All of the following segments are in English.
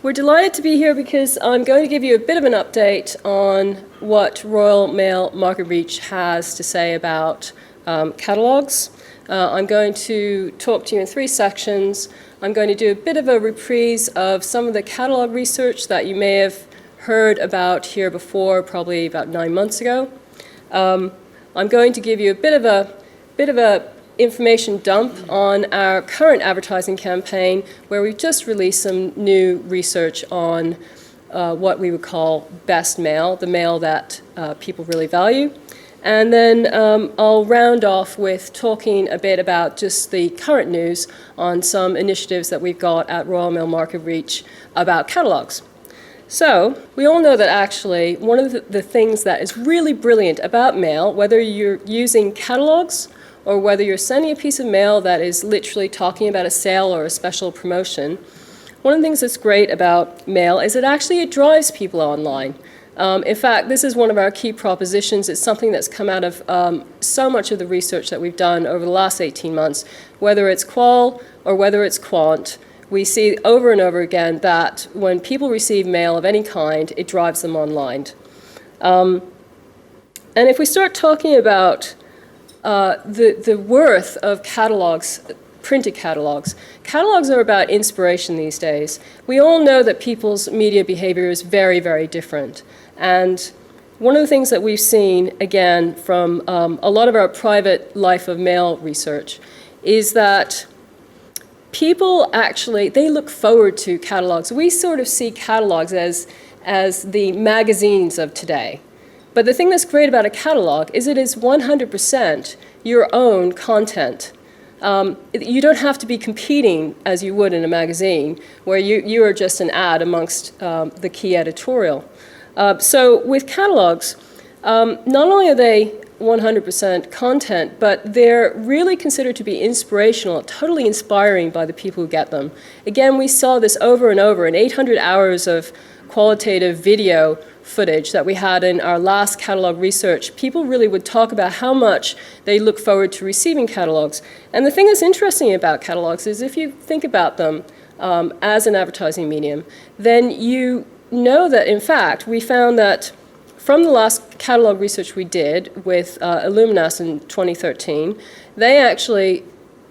We're delighted to be here because I'm going to give you a bit of an update on what Royal Mail MarketReach has to say about catalogs. I'm going to talk to you in 3 sections. I'm going to do a bit of a reprise of some of the catalog research that you may have heard about here before, probably about 9 months ago. I'm going to give you a bit of a information dump on our current advertising campaign, where we've just released some new research on what we would call best mail, the mail that people really value. And then I'll round off with talking a bit about just the current news on some initiatives that we've got at Royal Mail MarketReach about catalogs. So we all know that actually one of the things that is really brilliant about mail, whether you're using catalogs or whether you're sending a piece of mail that is literally talking about a sale or a special promotion, one of the things that's great about mail is it drives people online. In fact, this is one of our key propositions. It's something that's come out of so much of the research that we've done over the last 18 months, whether it's qual or whether it's quant. We see over and over again that when people receive mail of any kind, it drives them online. And if we start talking about the worth of catalogs, printed catalogs. Catalogs are about inspiration these days. We all know that people's media behavior is very, very different. And one of the things that we've seen, again, from a lot of our private life of mail research is that people actually, they look forward to catalogs. We sort of see catalogs as the magazines of today. But the thing that's great about a catalog is it is 100% your own content. You don't have to be competing as you would in a magazine, where you are just an ad amongst the key editorial. So with catalogs, not only are they 100% content, but they're really considered to be inspirational, totally inspiring by the people who get them. Again, we saw this over and over in 800 hours of qualitative video footage that we had in our last catalog research. People really would talk about how much they look forward to receiving catalogs. And the thing that's interesting about catalogs is if you think about them as an advertising medium, then you know that, in fact, we found that from the last catalog research we did with Illuminas in 2013, they actually,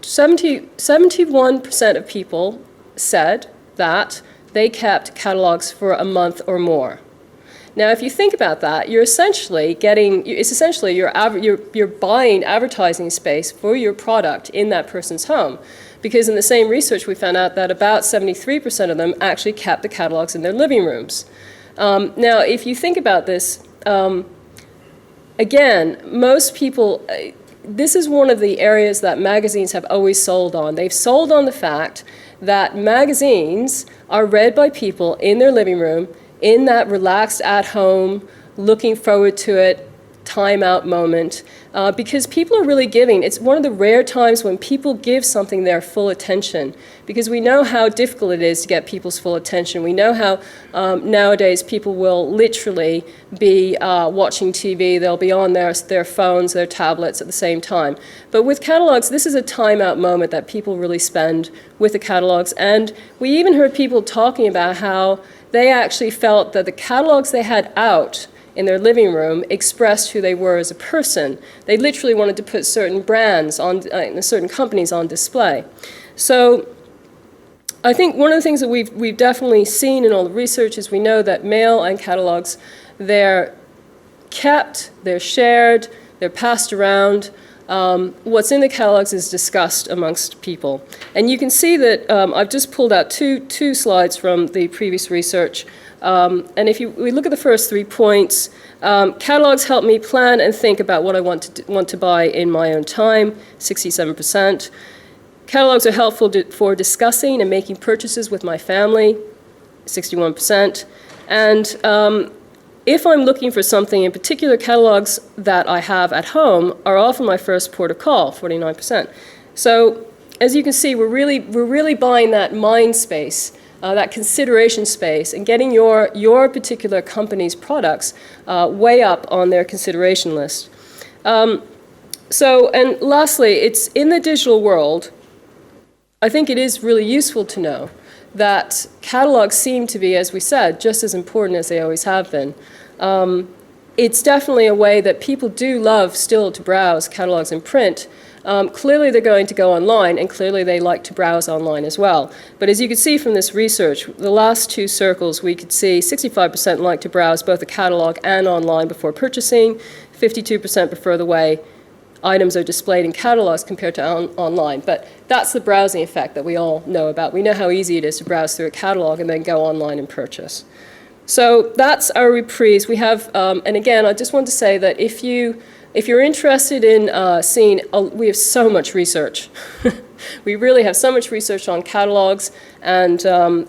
71% of people said that they kept catalogs for a month or more. Now, if you think about that, you're essentially you're buying advertising space for your product in that person's home. Because in the same research, we found out that about 73% of them actually kept the catalogs in their living rooms. Now, if you think about this, again, most people, this is one of the areas that magazines have always sold on. They've sold on the fact that magazines are read by people in their living room, in that relaxed at home, looking forward to it, time out moment, because people are really giving. It's one of the rare times when people give something their full attention, because we know how difficult it is to get people's full attention. We know how nowadays people will literally be watching TV, they'll be on their phones, their tablets at the same time. But with catalogs, this is a time out moment that people really spend with the catalogs. And we even heard people talking about how they actually felt that the catalogs they had out in their living room expressed who they were as a person. They literally wanted to put certain brands on, certain companies on display. So I think one of the things that we've definitely seen in all the research is we know that mail and catalogs, they're kept, they're shared, they're passed around. What's in the catalogs is discussed amongst people. And you can see that I've just pulled out two slides from the previous research. And if we look at the first 3 points, catalogs help me plan and think about what I want to buy in my own time, 67%. Catalogs are helpful for discussing and making purchases with my family, 61%. And if I'm looking for something in particular, catalogs that I have at home are often my first port of call, 49%. So as you can see, we're really buying that mind space, that consideration space, and getting your particular company's products way up on their consideration list. And lastly, it's in the digital world, I think it is really useful to know that catalogs seem to be, as we said, just as important as they always have been. It's definitely a way that people do love still to browse catalogs in print. Clearly they're going to go online, and clearly they like to browse online as well. But as you can see from this research, the last two circles, we could see 65% like to browse both the catalog and online before purchasing, 52% prefer the way items are displayed in catalogs compared to online. But that's the browsing effect that we all know about. We know how easy it is to browse through a catalog and then go online and purchase. So that's our reprise. We have, and again, I just want to say that if you're interested in seeing, we have so much research. We really have so much research on catalogs and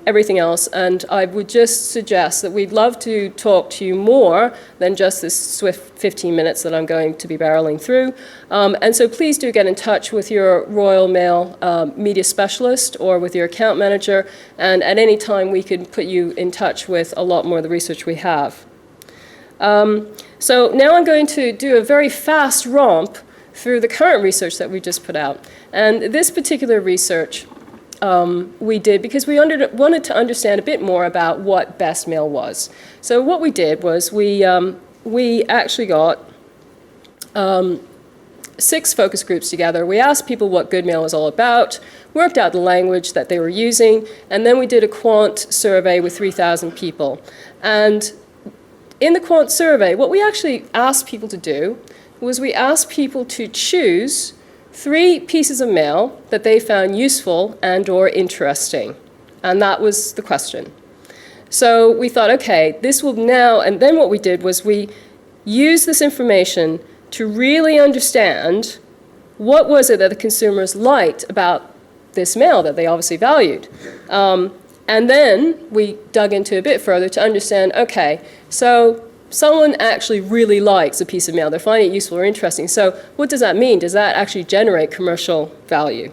everything else, and I would just suggest that we'd love to talk to you more than just this swift 15 minutes that I'm going to be barreling through. And so please do get in touch with your Royal Mail media specialist or with your account manager, and at any time we can put you in touch with a lot more of the research we have. So now I'm going to do a very fast romp through the current research that we just put out. And this particular research we did because we wanted to understand a bit more about what best mail was. So what we did was we actually got 6 focus groups together. We asked people what good mail was all about, worked out the language that they were using, and then we did a quant survey with 3,000 people. And in the quant survey, what we actually asked people to do was we asked people to choose 3 pieces of mail that they found useful and or interesting. And that was the question. So we thought, okay, this will now, and then what we did was we used this information to really understand what was it that the consumers liked about this mail that they obviously valued. And then we dug into a bit further to understand, okay, so someone actually really likes a piece of mail. They're finding it useful or interesting. So what does that mean? Does that actually generate commercial value?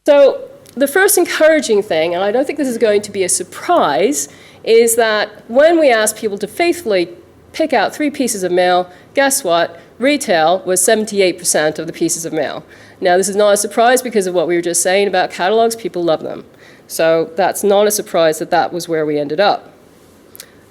So the first encouraging thing, and I don't think this is going to be a surprise, is that when we asked people to faithfully pick out 3 pieces of mail, guess what? Retail was 78% of the pieces of mail. Now, this is not a surprise because of what we were just saying about catalogs. People love them. So that's not a surprise that that was where we ended up.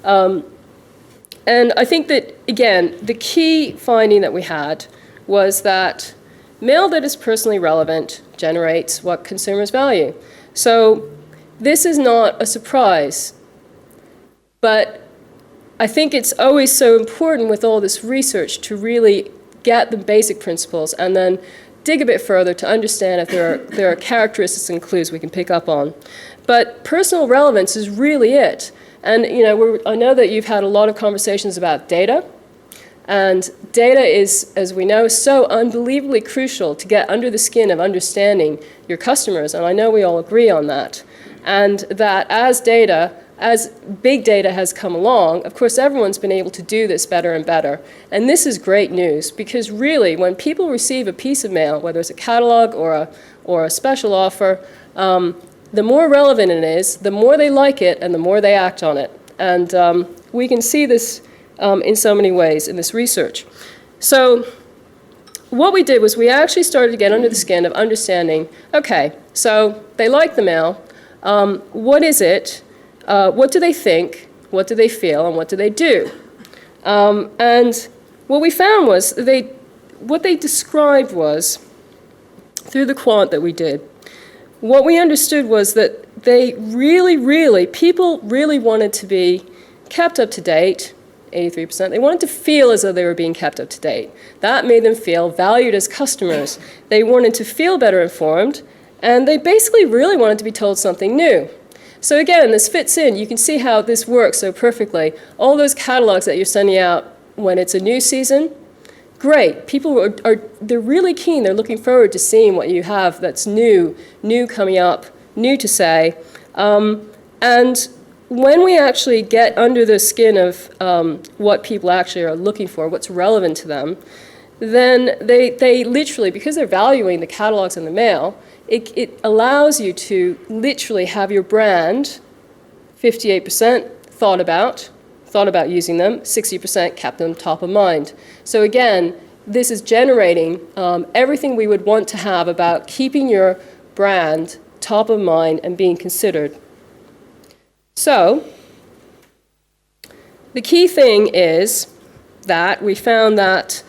And I think that, again, the key finding that we had was that mail that is personally relevant generates what consumers value. So this is not a surprise, but I think it's always so important with all this research to really get the basic principles and then dig a bit further to understand if there are characteristics and clues we can pick up on. But personal relevance is really it. And I know that you've had a lot of conversations about data, and data is, as we know, so unbelievably crucial to get under the skin of understanding your customers, and I know we all agree on that. And that as big data has come along, of course everyone's been able to do this better and better. And this is great news, because really when people receive a piece of mail, whether it's a catalog or a special offer, the more relevant it is, the more they like it, and the more they act on it. And we can see this in so many ways in this research. So what we did was we actually started to get under the skin of understanding, okay, so they like the mail. What is it? What do they think? What do they feel? And what do they do? And what we found was what they described was, through the quant that we did, what we understood was that people really wanted to be kept up to date, 83%. They wanted to feel as though they were being kept up to date. That made them feel valued as customers. They wanted to feel better informed, and they basically really wanted to be told something new. So again, this fits in. You can see how this works so perfectly. All those catalogs that you're sending out when it's a new season, great. People they're really keen. They're looking forward to seeing what you have that's new coming up, new to say. And when we actually get under the skin of what people actually are looking for, what's relevant to them, then they literally, because they're valuing the catalogs in the mail, it allows you to literally have your brand, 58% thought about using them, 60% kept them top of mind. So again, this is generating everything we would want to have about keeping your brand top of mind and being considered. So the key thing is that we found that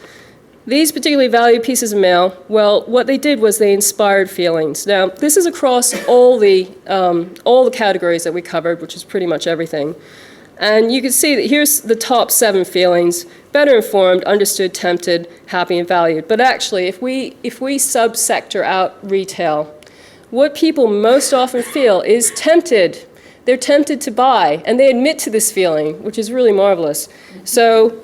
these particularly valued pieces of mail, well, what they did was they inspired feelings. Now, this is across all the categories that we covered, which is pretty much everything. And you can see that here's the top 7 feelings: better informed, understood, tempted, happy, and valued. But actually, if we subsector out retail, what people most often feel is tempted. They're tempted to buy, and they admit to this feeling, which is really marvelous. So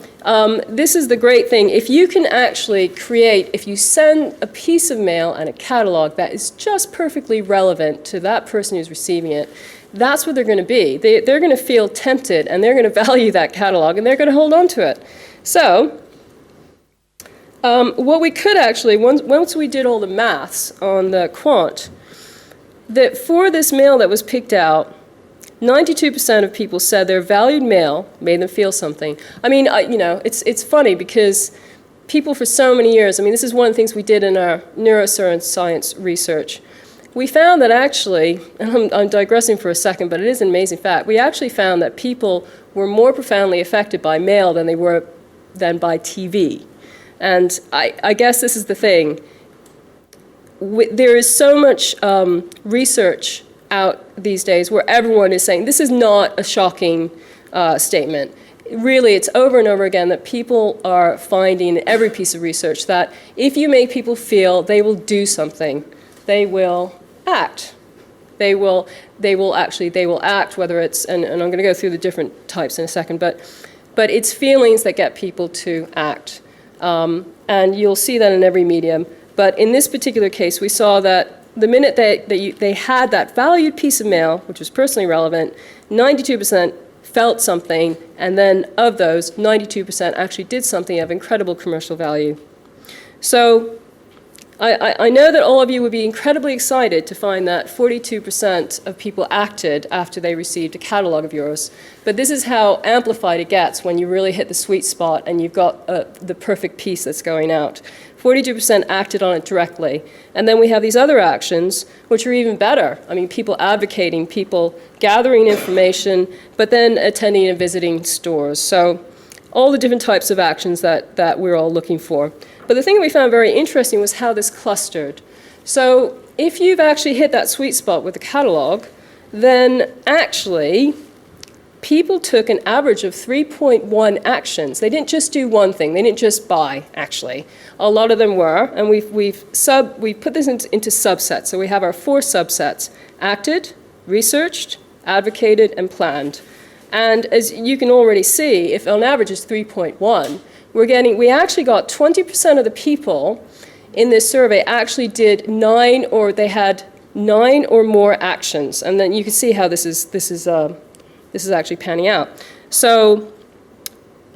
this is the great thing. If you can actually create, if you send a piece of mail and a catalog that is just perfectly relevant to that person who's receiving it, that's what they're going to be. They're going to feel tempted, and they're going to value that catalog, and they're going to hold on to it. So what we could actually, once we did all the maths on the quant, that for this mail that was picked out, 92% of people said their valued mail made them feel something. I mean, it's funny because people for so many years, I mean, this is one of the things we did in our neuroscience research. We found that actually, and I'm digressing for a second, but it is an amazing fact, we actually found that people were more profoundly affected by mail than they were by TV. And I guess this is the thing. There is so much research out these days where everyone is saying this is not a shocking statement. Really, it's over and over again that people are finding in every piece of research that if you make people feel, they will do something. They will act. They will act, whether it's, and I'm going to go through the different types in a second, but it's feelings that get people to act. And you'll see that in every medium. But in this particular case, we saw that the minute they had that valued piece of mail, which was personally relevant, 92% felt something, and then of those, 92% actually did something of incredible commercial value. So I know that all of you would be incredibly excited to find that 42% of people acted after they received a catalog of yours. But this is how amplified it gets when you really hit the sweet spot and you've got the perfect piece that's going out. 42% acted on it directly. And then we have these other actions, which are even better. I mean, people advocating, people gathering information, but then attending and visiting stores. So all the different types of actions that we're all looking for. But the thing that we found very interesting was how this clustered. So if you've actually hit that sweet spot with the catalog, then actually people took an average of 3.1 actions. They didn't just do one thing. They didn't just buy, actually. A lot of them were, and we've put this into subsets. So we have our 4 subsets: acted, researched, advocated, and planned. And as you can already see, if on average is 3.1, we actually got 20% of the people in this survey actually did 9, or they had 9 or more actions. And then you can see how this is actually panning out. So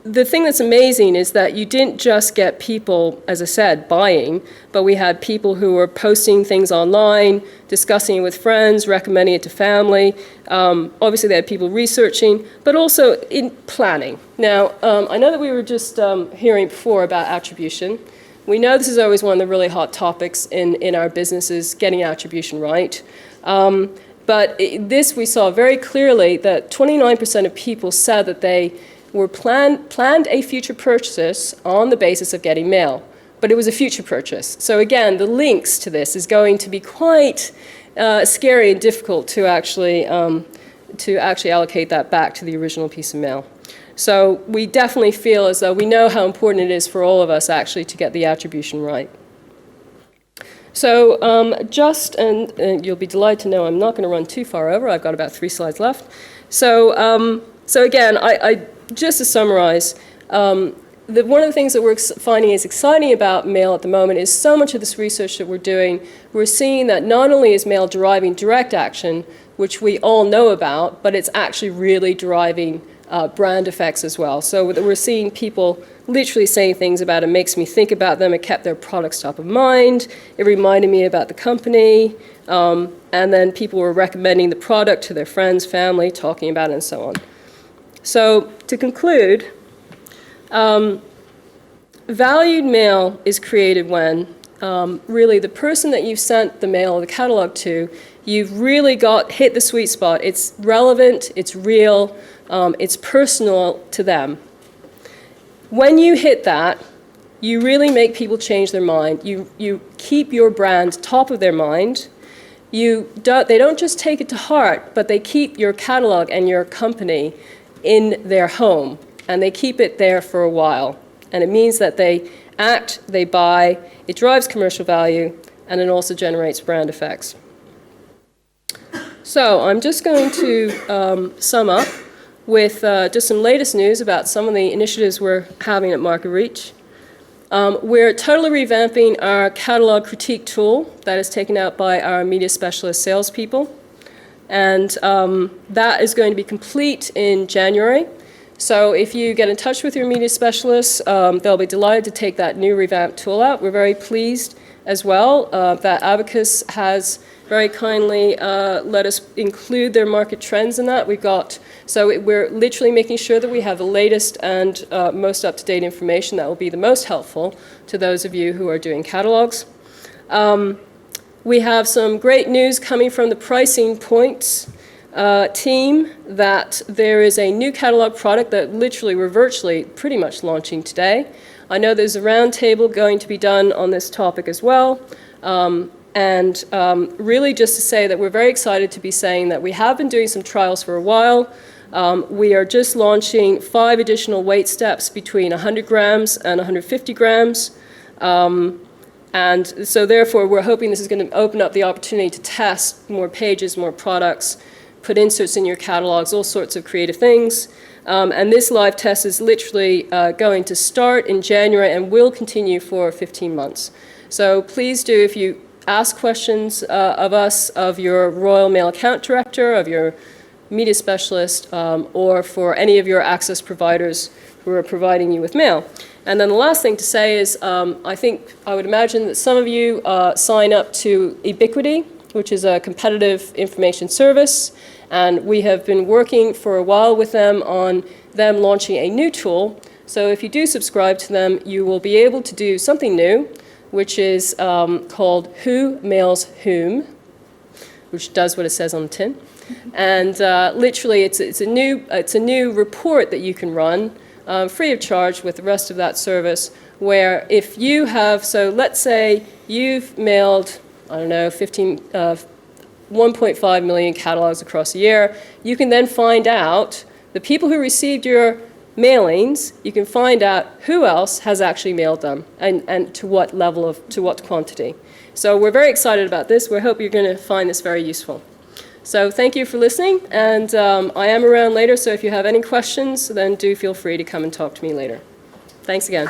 the thing that's amazing is that you didn't just get people, as I said, buying, but we had people who were posting things online, discussing it with friends, recommending it to family. Obviously, they had people researching, but also in planning. Now, I know that we were just hearing before about attribution. We know this is always one of the really hot topics in our businesses, getting attribution right. But this we saw very clearly that 29% of people said that they were planned a future purchase on the basis of getting mail, but it was a future purchase. So again, the links to this is going to be quite scary and difficult to actually allocate that back to the original piece of mail. So we definitely feel as though we know how important it is for all of us actually to get the attribution right. So and you'll be delighted to know I'm not going to run too far over. I've got about 3 slides left. So again, I just to summarize, one of the things that we're finding is exciting about mail at the moment is so much of this research that we're doing, we're seeing that not only is mail deriving direct action, which we all know about, but it's actually really deriving brand effects as well. So we're seeing people literally saying things about it makes me think about them. It kept their products top of mind. It reminded me about the company. And then people were recommending the product to their friends, family, talking about it, and so on. So to conclude, valued mail is created when really the person that you sent the mail or the catalog to, you've really hit the sweet spot. It's relevant, it's real, it's personal to them. When you hit that, you really make people change their mind. You keep your brand top of their mind. They don't just take it to heart, but they keep your catalog and your company in their home, and they keep it there for a while. And it means that they act, they buy, it drives commercial value, and it also generates brand effects. So I'm just going to sum up with just some latest news about some of the initiatives we're having at MarketReach. We're totally revamping our catalog critique tool that is taken out by our media specialist salespeople. And that is going to be complete in January. So if you get in touch with your media specialists, they'll be delighted to take that new revamped tool out. We're very pleased as well that Abacus has very kindly let us include their market trends in that. We're literally making sure that we have the latest and most up-to-date information that will be the most helpful to those of you who are doing catalogs. We have some great news coming from the Pricing Points team that there is a new catalog product that literally we're virtually pretty much launching today. I know there's a roundtable going to be done on this topic as well. Really just to say that we're very excited to be saying that we have been doing some trials for a while. We are just launching 5 additional weight steps between 100 grams and 150 grams. And so therefore, we're hoping this is going to open up the opportunity to test more pages, more products, put inserts in your catalogs, all sorts of creative things. And this live test is literally going to start in January and will continue for 15 months. So please do, if you ask questions of us, of your Royal Mail account director, of your media specialist, or for any of your access providers who are providing you with mail. And then the last thing to say is I would imagine that some of you sign up to Ubiquity, which is a competitive information service. And we have been working for a while with them on them launching a new tool. So if you do subscribe to them, you will be able to do something new, which is called Who Mails Whom, which does what it says on the tin. And literally, it's a new report that you can run free of charge with the rest of that service, where if you have, so let's say you've mailed, I don't know, 1.5 million catalogs across a year, you can then find out the people who received your mailings, you can find out who else has actually mailed them and to what level to what quantity. So we're very excited about this. We hope you're going to find this very useful. So thank you for listening, and I am around later, so if you have any questions, then do feel free to come and talk to me later. Thanks again.